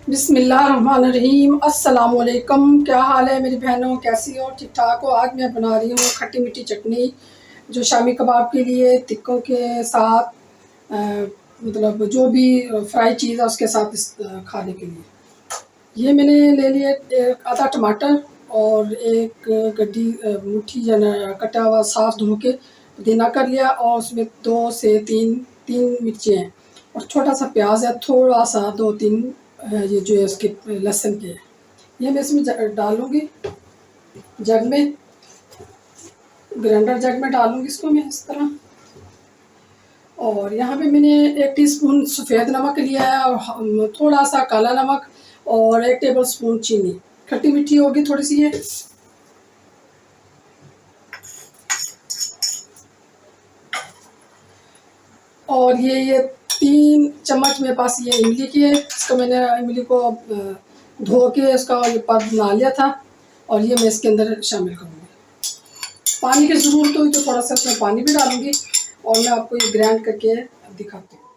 बिस्मिल्लाहिर्रहमानिर्रहीम। अस्सलामुअलैकुम। क्या हाल है मेरी बहनों, कैसी हो? ठीक ठाक हो? आज मैं बना रही हूँ खट्टी मीठी चटनी, जो शामी कबाब के लिए टिक्कों के साथ मतलब जो भी फ्राई चीज़ है उसके साथ खाने के लिए। ये मैंने ले लिया एक आधा टमाटर और एक गड्डी मुट्ठी जना कटा हुआ साफ धो के पुदीना कर लिया, और उसमें 2 से 3 मिर्चें हैं, और छोटा सा प्याज है, थोड़ा सा 2-3 ये जो है उसके लहसुन के हैं। ये मैं इसमें डालूँगी जग में, ग्राइंडर जग में डालूँगी इसको मैं इस तरह। और यहाँ पे मैंने 1 टीस्पून सफ़ेद नमक लिया है, और थोड़ा सा काला नमक, और 1 टेबलस्पून चीनी। खट्टी मीठी होगी थोड़ी सी ये। और ये 3 चम्मच मेरे पास ये इमली की है। इसको मैंने इमली को धो के इसका पल्प बना लिया था, और ये मैं इसके अंदर शामिल करूँगी। पानी की ज़रूरत हुई तो थोड़ा सा इसमें पानी भी डालूँगी, और मैं आपको ये ग्राइंड करके दिखाती हूँ।